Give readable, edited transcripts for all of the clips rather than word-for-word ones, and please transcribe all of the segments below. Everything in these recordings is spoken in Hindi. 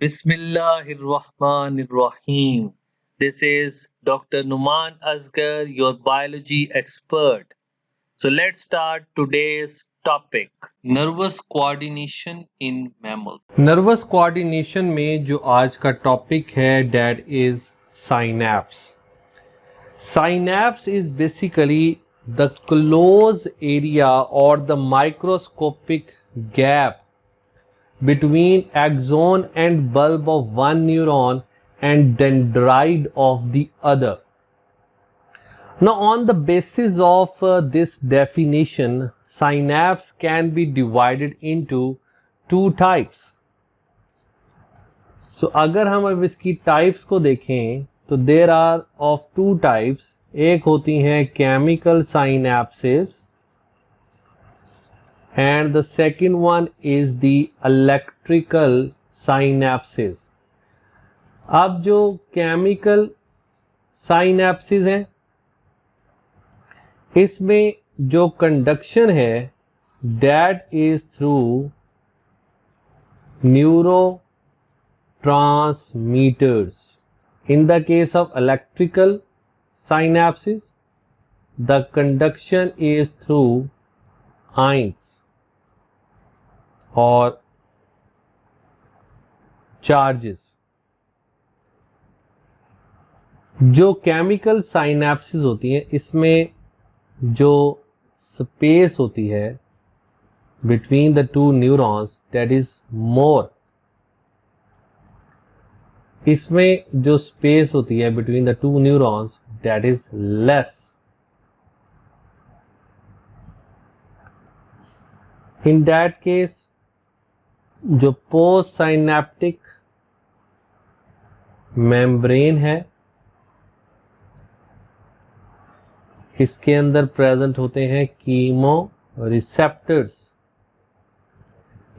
Bismillahirrahmanirrahim. This is Dr. Numan Asgar, your biology expert. So let's start today's topic. Nervous coordination in mammals. Nervous coordination में जो आज का टॉपिक है that is synapse. Synapse is basically the closed area or the microscopic gap between axon and bulb of one neuron and dendrite of the other. Now, on the basis of this definition, synapse can be divided into two types. So, अगर हम अब इसकी टाइप्स को देखें तो there are of two types. एक होती हैं chemical synapses and the second one is the electrical synapses. अब जो केमिकल साइनैप्सेस हैं इसमें जो कंडक्शन है that is through neurotransmitters. In the case of electrical synapses, the conduction is through ions or charges. जो केमिकल साइनैप्सेस होती हैं इसमें जो स्पेस होती है between the two neurons that is more. इसमें जो स्पेस होती है between the two neurons that is less. In that case जो पोस्ट साइनेप्टिक मेम्ब्रेन है इसके अंदर प्रेजेंट होते हैं कीमो रिसेप्टर्स.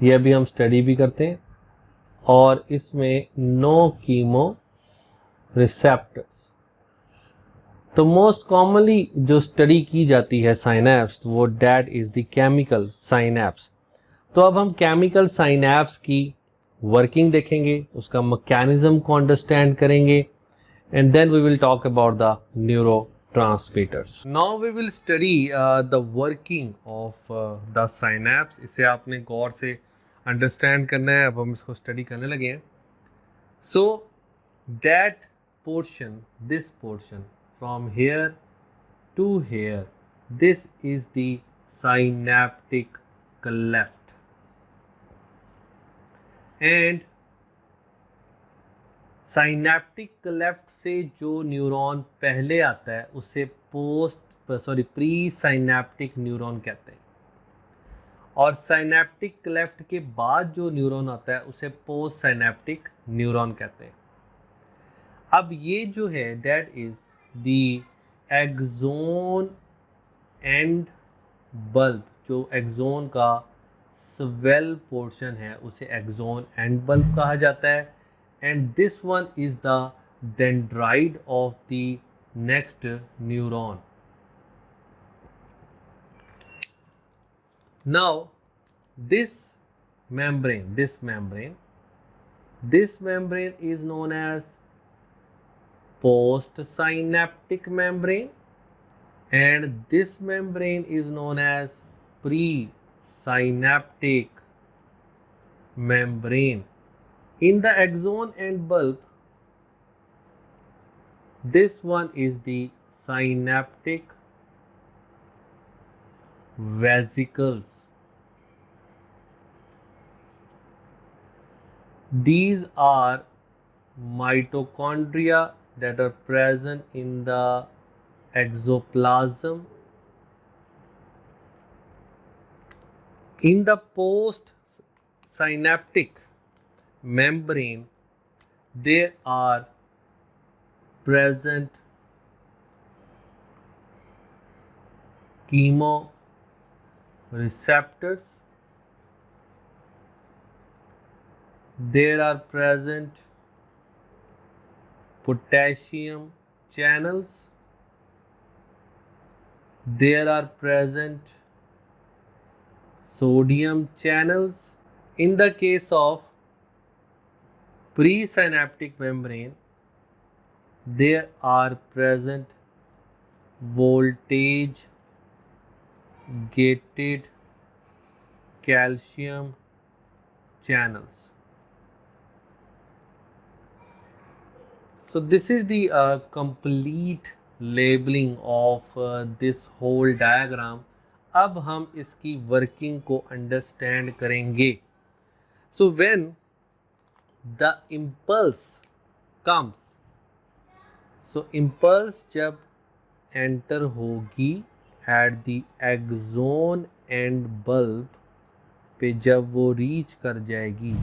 ये अभी हम स्टडी भी करते हैं और इसमें नो कीमो रिसेप्टर्स. तो मोस्ट कॉमनली जो स्टडी की जाती है साइनैप्स वो that is the chemical synapse. तो अब हम केमिकल साइनैप्स की वर्किंग देखेंगे, उसका मैकेनिज्म को अंडरस्टैंड करेंगे and then we will talk about the neurotransmitters. Now we will study the working of the synapse. इसे आपने गौर से अंडरस्टैंड करना है. अब हम इसको स्टडी करने लगे हैं. So that portion, this portion from here to here, this is the synaptic cleft and synaptic cleft से जो न्यूरॉन पहले आता है उसे प्री साइनेप्टिक न्यूरॉन कहते हैं और साइनेप्टिक क्लेफ्ट के बाद जो न्यूरॉन आता है उसे पोस्ट साइनेप्टिक न्यूरॉन कहते हैं. अब ये जो है that is the axon end bulb. जो एक्सोन का स्वेल पोर्शन है उसे एक्सोन एंड बल्ब कहा जाता है and this one is the dendrite of the next neuron. Now this membrane is known as postsynaptic membrane and this membrane is known as presynaptic membrane. In the axon and bulb, this one is the synaptic vesicles. These are mitochondria that are present in the exoplasm. In the post-synaptic membrane, there are present chemoreceptors. There are present potassium channels. There are present sodium channels. In the case of Presynaptic membrane, there are present voltage gated calcium channels. So this is the complete labeling of this whole diagram. अब हम इसकी वर्किंग को अंडरस्टैंड करेंगे. So when the impulse comes, so impulse जब enter होगी at the axon and bulb पे, जब वो रीच कर जाएगी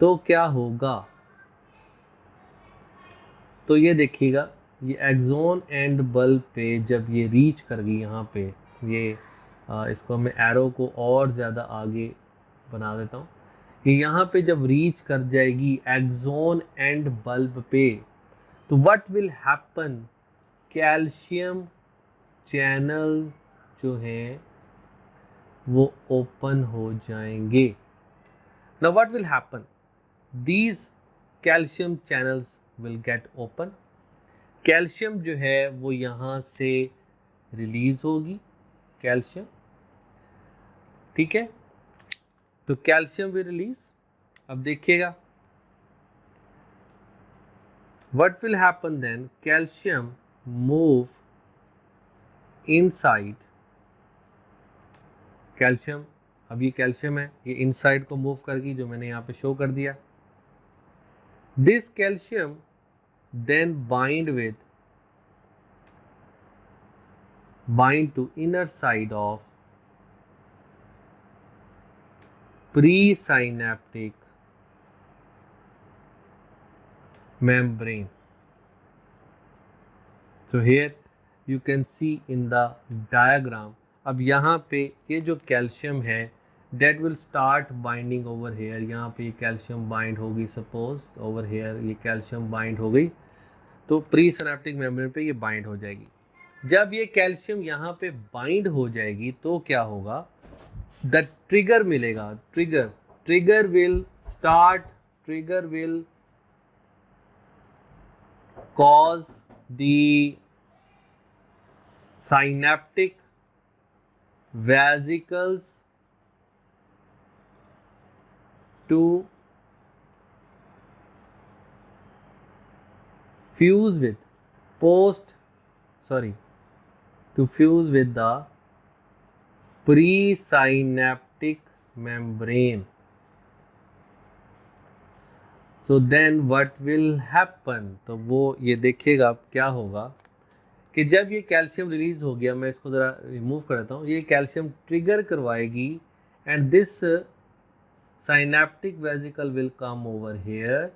तो क्या होगा. तो ये देखिएगा, ये एक्सोन एंड बल्ब पे जब ये रीच कर गई, यहाँ पे ये इसको मैं एरो को और ज़्यादा आगे बना देता हूँ कि यहाँ पे जब रीच कर जाएगी एक्सोन एंड बल्ब पे, तो what will happen, calcium channel जो हैं वो ओपन हो जाएंगे. Now what will happen, these calcium channels will get open. Calcium जो है वो यहाँ से रिलीज होगी, कैल्शियम, ठीक है. तो कैल्शियम विल रिलीज. अब देखिएगा what will happen then, calcium move inside. Calcium, अब ये कैल्शियम है, ये इनसाइड को मूव करगी, जो मैंने यहाँ पे शो कर दिया. This calcium then bind to inner side of presynaptic membrane. So here you can see in the diagram. अब यहाँ पे ये जो कैल्शियम है that will start binding over here. यहाँ पे ये कैल्शियम बाइंड होगी, सपोज ओवर हेयर ये कैल्शियम बाइंड हो गई, तो प्री सिनेप्टिक मेम्ब्रेन पे ये बाइंड हो जाएगी. जब ये कैल्शियम यहाँ पे बाइंड हो जाएगी तो क्या होगा, द ट्रिगर मिलेगा. Trigger will cause the synaptic vesicles to fuse with the presynaptic membrane. So then what will happen, तो वो ये देखिएगा अब क्या होगा कि जब ये कैल्शियम रिलीज हो गया, मैं इसको ज़रा रिमूव कर देता हूँ, ये कैल्शियम ट्रिगर करवाएगी and this synaptic vesicle will come over here.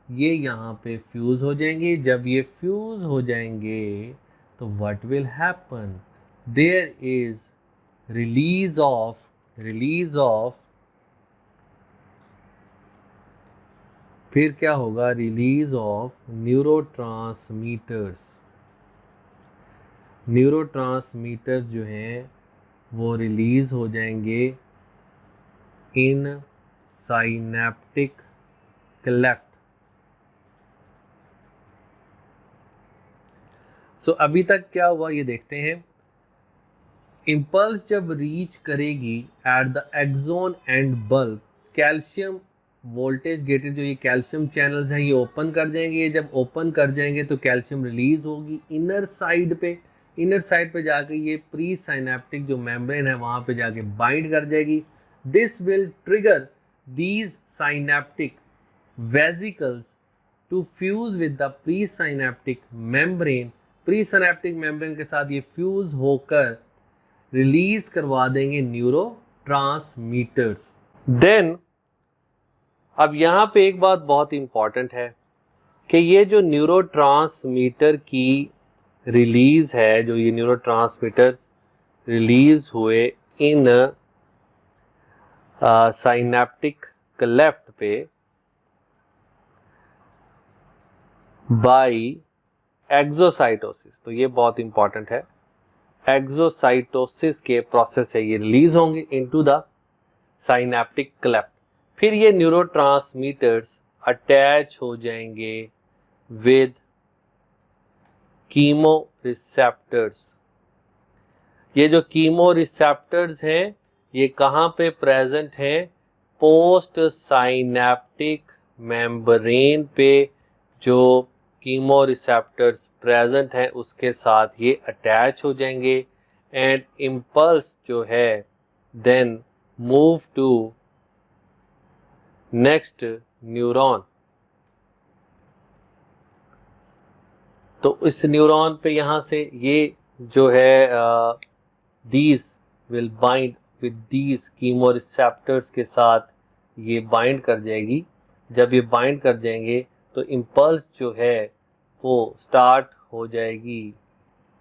ये यहाँ पे फ्यूज हो जाएंगे. जब ये फ्यूज हो जाएंगे तो what will happen, there is release of फिर क्या होगा, रिलीज ऑफ न्यूरोट्रांसमीटर्स जो हैं वो रिलीज हो जाएंगे इन सिनेप्टिक क्लेफ्ट. सो अभी तक क्या हुआ ये देखते हैं. इंपल्स जब रीच करेगी at the axon end bulb, calcium voltage gated जो ये कैल्शियम चैनल्स हैं ये ओपन कर जाएंगे. ये जब ओपन कर जाएंगे तो कैल्शियम रिलीज होगी इनर साइड पे जाके ये प्री सिनेप्टिक जो मेम्ब्रेन है वहाँ पे जाके बाइंड कर जाएगी. This will trigger these synaptic vesicles to fuse with the presynaptic membrane. Presynaptic membrane के साथ ये फ्यूज होकर रिलीज करवा देंगे न्यूरोट्रांसमीटर्स. देन अब यहाँ पे एक बात बहुत इंपॉर्टेंट है कि ये जो न्यूरोट्रांसमीटर की रिलीज है, जो ये न्यूरोट्रांसमीटर रिलीज हुए इन सिनेप्टिक क्लेफ्ट पे बाय एक्सोसाइटोसिस, तो ये बहुत इंपॉर्टेंट है. एक्सोसाइटोसिस के प्रोसेस से ये रिलीज होंगे इनटू द सिनेप्टिक क्लेफ्ट. फिर ये न्यूरोट्रांसमीटर्स अटैच हो जाएंगे विद कीमो रिसेप्टर्स। ये जो कीमो रिसेप्टर्स हैं ये कहाँ पे प्रेजेंट हैं? पोस्ट साइनेप्टिक मेम्ब्रेन पे जो कीमो रिसेप्टर्स प्रेजेंट हैं उसके साथ ये अटैच हो जाएंगे एंड इम्पल्स जो है then move to next neuron. तो इस न्यूरॉन पे यहाँ से ये जो है these will bind with these chemoreceptors के साथ ये बाइंड कर जाएगी। जब ये बाइंड कर जाएंगे तो इम्पल्स जो है वो स्टार्ट हो जाएगी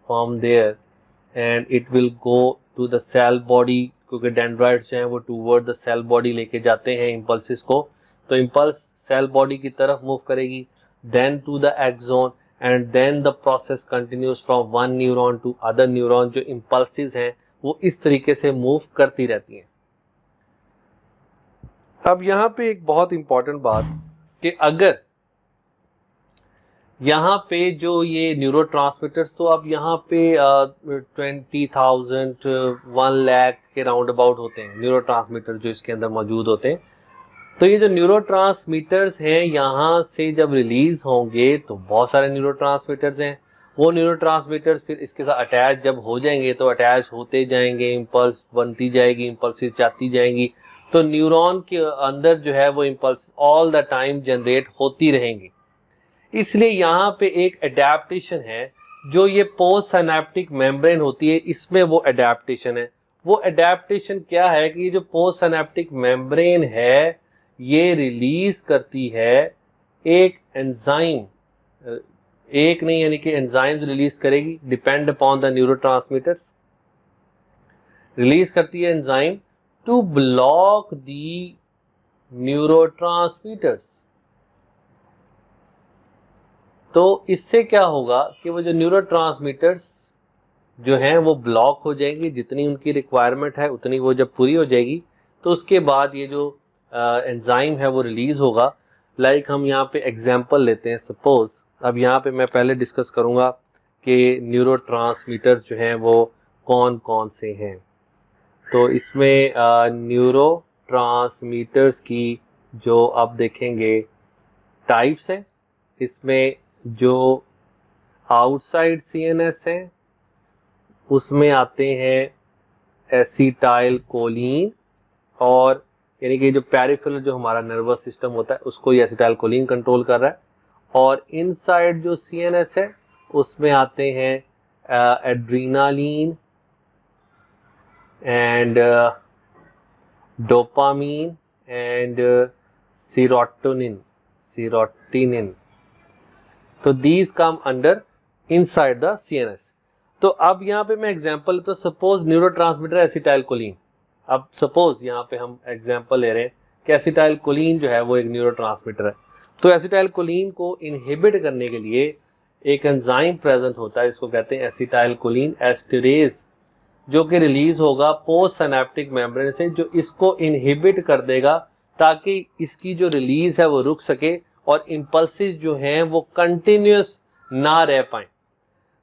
from there and it will go to the cell body, क्योंकि डेंड्राइट्स जो हैं वो टूवर्ड द सेल बॉडी लेके जाते हैं इम्पल्सिस को। तो इम्पल्स सेल बॉडी की तरफ मूव करेगी, then to the axon and then the process continues from one neuron to other neuron. जो इम्पल्सिस हैं वो इस तरीके से मूव करती रहती हैं। अब यहाँ पे एक बहुत इंपॉर्टेंट बात कि अगर यहाँ पे जो ये न्यूरोट्रांसमीटर्स, तो अब यहाँ पे 20,000 1 लाख के राउंड अबाउट होते हैं न्यूरोट्रांसमीटर जो इसके अंदर मौजूद होते हैं। तो ये जो न्यूरोट्रांसमीटर्स हैं यहाँ से जब रिलीज होंगे तो बहुत सारे न्यूरोट्रांसमीटर्स हैं। वो न्यूरोट्रांसमीटर्स फिर इसके साथ अटैच जब हो जाएंगे तो अटैच होते जाएंगे, इम्पल्स बनती जाएगी, इम्पल्सिस जाती जाएंगी। तो न्यूरॉन के अंदर जो है वो impulse all the time generate होती रहेंगी। इसलिए यहाँ पे एक अडेप्टेशन है जो ये पोस्ट सिनेप्टिक मेम्ब्रेन होती है, इसमें वो अडेप्टेशन है। वो अडेप्टेशन क्या है कि ये जो पोस्ट सिनेप्टिक मेम्ब्रेन है ये रिलीज करती है एक एंजाइम, एक नहीं यानी कि एंजाइम्स रिलीज करेगी, depend upon the neurotransmitters. Release करती है enzyme to block the neurotransmitters. तो इससे क्या होगा कि वो जो न्यूरोट्रांसमीटर्स जो हैं वो ब्लॉक हो जाएंगी, जितनी उनकी रिक्वायरमेंट है उतनी वो जब पूरी हो जाएगी तो उसके बाद ये जो एंजाइम है वो रिलीज होगा। लाइक हम यहाँ पे एग्जांपल लेते हैं, सपोज अब यहाँ पे मैं पहले डिस्कस करूँगा कि न्यूरोट्रांसमीटर जो हैं वो कौन कौन से हैं। तो इसमें न्यूरोट्रांसमीटर्स की जो आप देखेंगे टाइप्स हैं, इसमें जो आउटसाइड सीएनएस हैं उसमें आते हैं एसिटाइल कोलिन, और यानी कि जो पेरिफेरल जो हमारा नर्वस सिस्टम होता है उसको ये एसिटाइल कोलिन कंट्रोल कर रहा है। और इनसाइड जो सीएनएस है उसमें आते हैं एड्रीनालिन एंड डोपामीन एंड सीरोटिनिन। तो these come under inside the CNS. तो अब यहाँ पे मैं एग्जांपल, तो सपोज न्यूरोट्रांसमीटर एसिटाइल कोलिन। अब सपोज यहाँ पे हम एग्जांपल ले रहे हैं कि एसिटाइल कोलिन जो है वो एक न्यूरोट्रांसमीटर है। तो एसिटाइल कोलिन को इनहिबिट करने के लिए एक एंजाइम प्रेजेंट होता है, इसको कहते हैं एसिटाइल कोलिन एस्टरेज, जो कि रिलीज होगा पोस्ट सिनेप्टिक मेम्ब्रेन से, जो इसको इनहिबिट कर देगा ताकि इसकी जो रिलीज है वो रुक सके और इम्पल्सिस जो हैं वो कंटिन्यूस ना रह पाए।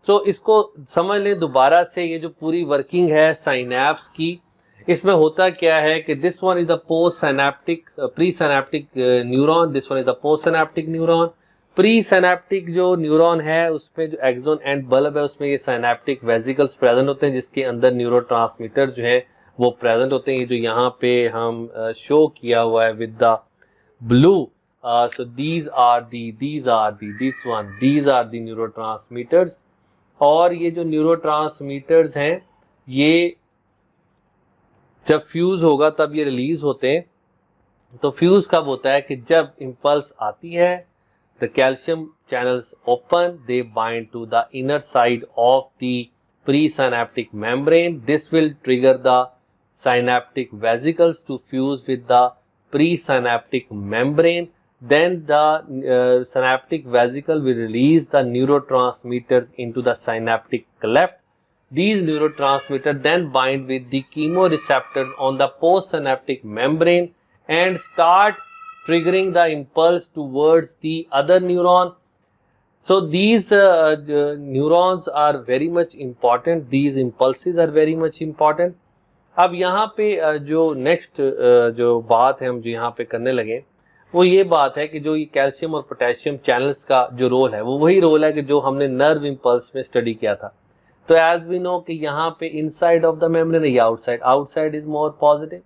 तो इसको समझ लें दोबारा से, ये जो पूरी वर्किंग है साइनैप्स की, इसमें होता क्या है कि this one is the post synaptic pre synaptic neuron, this one is the post synaptic neuron. Pre synaptic जो न्यूरॉन है उसमें जो एक्सोन एंड बल्ब है उसमें ये सिनेप्टिक वेसिकल्स प्रेजेंट होते हैं जिसके अंदर न्यूरोट्रांसमीटर जो है वो प्रेजेंट होते हैं, जो यहाँ पे हम शो किया हुआ है with the blue. So these are the neurotransmitters। और ये जो न्यूरोट्रांसमीटर्स हैं ये जब फ्यूज होगा तब ये रिलीज होते हैं। तो फ्यूज कब होता है कि जब इम्पल्स आती है, the calcium channels open, they bind to the inner side of the presynaptic membrane, this will trigger the synaptic vesicles to fuse with the presynaptic membrane. Then the synaptic vesicle will release the neurotransmitters into the synaptic cleft. These neurotransmitters then bind with the chemoreceptors on the postsynaptic membrane and start triggering the impulse towards the other neuron. So these neurons are very much important, these impulses are very much important. अब यहाँ पे जो नेक्स्ट जो बात है हम जो यहाँ पे करने लगे वो ये बात है कि जो ये कैल्शियम और पोटेशियम चैनल्स का जो रोल है वो वही रोल है कि जो हमने नर्व इम्पल्स में स्टडी किया था. तो एज वी नो कि यहाँ पे इनसाइड ऑफ द मेम्ब्रेन या outside, outside is more positive,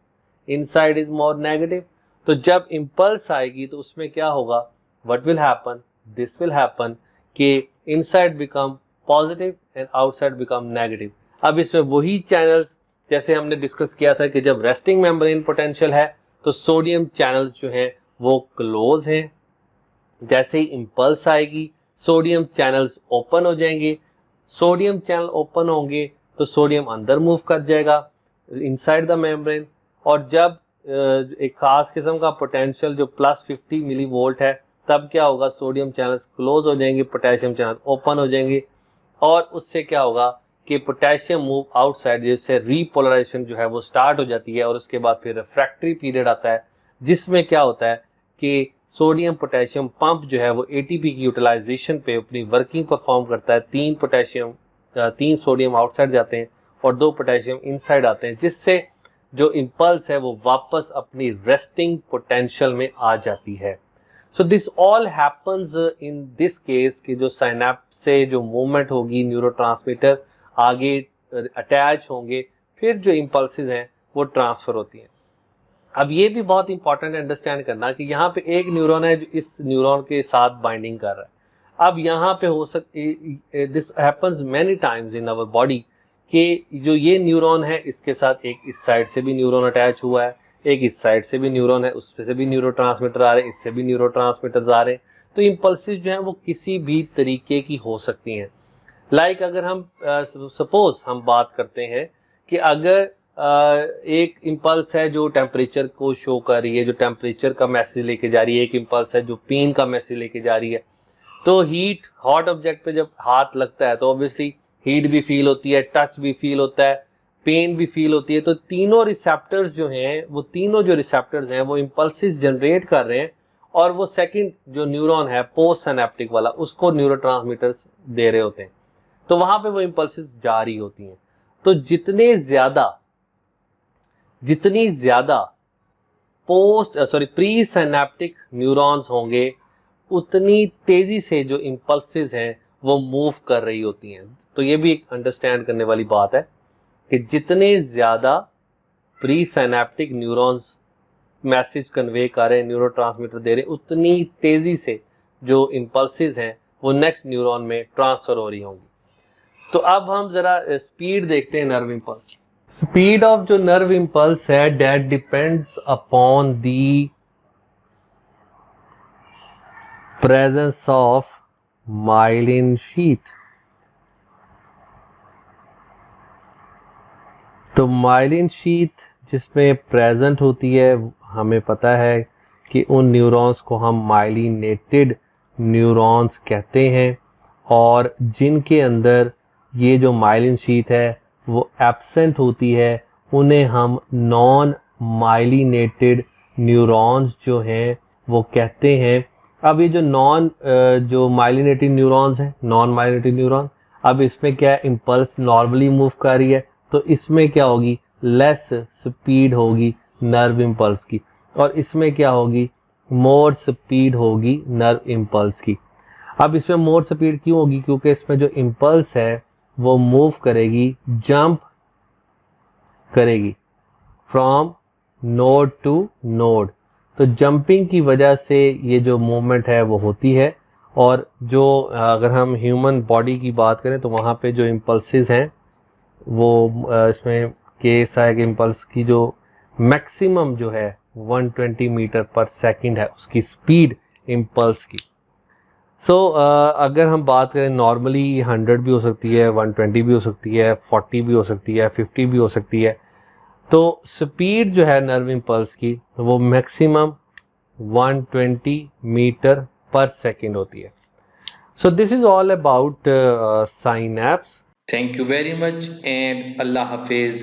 inside is more negative. तो जब इम्पल्स आएगी तो उसमें क्या होगा, what will happen, this will happen कि inside become positive and outside become negative. अब इसमें वही चैनल्स जैसे हमने डिस्कस किया था कि जब रेस्टिंग मेम्ब्रेन पोटेंशियल है तो सोडियम चैनल्स जो हैं वो क्लोज हैं. जैसे ही इम्पल्स आएगी सोडियम चैनल्स ओपन हो जाएंगे. सोडियम चैनल ओपन होंगे तो सोडियम अंदर मूव कर जाएगा इनसाइड द मेम्ब्रेन. और जब एक खास किस्म का पोटेंशियल जो +50 मिली वोल्ट है तब क्या होगा, सोडियम चैनल्स क्लोज हो जाएंगे, पोटेशियम चैनल ओपन हो जाएंगे. और उससे क्या होगा कि पोटेशियम मूव आउटसाइड, जिससे रीपोलराइजेशन जो है वो स्टार्ट हो जाती है. और उसके बाद फिर रिफ्रैक्टरी पीरियड आता है जिसमें क्या होता है कि सोडियम पोटेशियम पंप जो है वो एटीपी की यूटिलाइजेशन पे अपनी वर्किंग परफॉर्म करता है. 3 सोडियम आउटसाइड जाते हैं और 2 पोटेशियम इनसाइड आते हैं, जिससे जो इम्पल्स है वो वापस अपनी रेस्टिंग पोटेंशियल में आ जाती है. So this all happens in this case कि जो साइनेप्स से जो मूवमेंट होगी, न्यूरोट्रांसमीटर आगे अटैच होंगे, फिर जो इम्पल्सेस हैं वो ट्रांसफ़र होती हैं. अब ये भी बहुत इंपॉर्टेंट है अंडरस्टैंड करना कि यहाँ पे एक न्यूरॉन है जो इस न्यूरॉन के साथ बाइंडिंग कर रहा है. अब यहाँ पे हो सकती, this happens many times in our body कि जो ये न्यूरॉन है इसके साथ एक इस साइड से भी न्यूरॉन अटैच हुआ है, एक इस साइड से भी न्यूरॉन है, उस से भी न्यूरोट्रांसमीटर आ रहे हैं, इससे भी न्यूरोट्रांसमीटर्स आ रहे हैं. तो इम्पल्सेस जो हैं वो किसी भी तरीके की हो सकती हैं. लाइक अगर हम सपोज हम बात करते हैं कि अगर एक इम्पल्स है जो टेम्परेचर को शो कर रही है, जो टेम्परेचर का मैसेज लेके जा रही है, एक इम्पल्स है जो पेन का मैसेज लेके जा रही है. तो हीट, हॉट ऑब्जेक्ट पे जब हाथ लगता है तो ऑब्वियसली हीट भी फील होती है, टच भी फील होता है, पेन भी फील होती है. तो तीनों रिसेप्टर्स जो हैं वो तीनों जो रिसेप्टर्स हैं वो इम्पल्सेस जनरेट कर रहे हैं और वो सेकंड जो न्यूरॉन है पोस्ट सिनेप्टिक वाला उसको न्यूरोट्रांसमीटर्स दे रहे होते हैं. तो वहां पे वो इम्पल्सेस जारी होती हैं. तो जितनी ज्यादा प्री सिनेप्टिक न्यूरॉन्स होंगे उतनी तेजी से जो इम्पल्सेस हैं वो मूव कर रही होती हैं. तो ये भी एक अंडरस्टैंड करने वाली बात है कि जितने ज्यादा pre synaptic neurons message convey कर रहे हैं, न्यूरोट्रांसमीटर दे रहे हैं, उतनी तेजी से जो इम्पल्सेस हैं वो नेक्स्ट न्यूरॉन में ट्रांसफर हो रही होंगी. तो अब हम जरा स्पीड देखते हैं नर्व इम्पल्स. स्पीड ऑफ जो नर्व इम्पल्स है that depends upon the presence of myelin sheath. तो माइलिन शीथ जिसमें प्रेजेंट होती है, हमें पता है कि उन न्यूरॉन्स को हम माइलिनेटेड न्यूरॉन्स कहते हैं. और जिनके अंदर ये जो माइलिन शीथ है वो एब्सेंट होती है उन्हें हम नॉन माइलिनेटेड न्यूरॉन्स जो हैं वो कहते हैं. अब ये जो माइलिनेटेड न्यूरॉन्स हैं, नॉन माइलिनेटेड न्यूरॉन, अब इसमें क्या है, इम्पल्स नॉर्मली मूव कर रही है तो इसमें क्या होगी, लेस स्पीड होगी नर्व इम्पल्स की. और इसमें क्या होगी, मोर स्पीड होगी नर्व इम्पल्स की. अब इसमें मोर स्पीड क्यों होगी, क्योंकि इसमें जो इम्पल्स है वो मूव करेगी, जंप करेगी फ्रॉम नोड टू नोड. तो जंपिंग की वजह से ये जो मूवमेंट है वो होती है. और जो अगर हम ह्यूमन बॉडी की बात करें तो वहाँ पे जो इम्पल्सेस हैं वो इसमें केस है कि इम्पल्स की जो मैक्सिमम जो है 120 मीटर पर सेकंड है उसकी स्पीड इम्पल्स की. सो अगर हम बात करें नॉर्मली 100 भी हो सकती है, 120 भी हो सकती है, 40 भी हो सकती है, 50 भी हो सकती है. तो स्पीड जो है नर्व इम्पल्स की वो मैक्सिमम 120 मीटर पर सेकंड होती है. So this is all about synapse. Thank you very much and Allah Hafiz.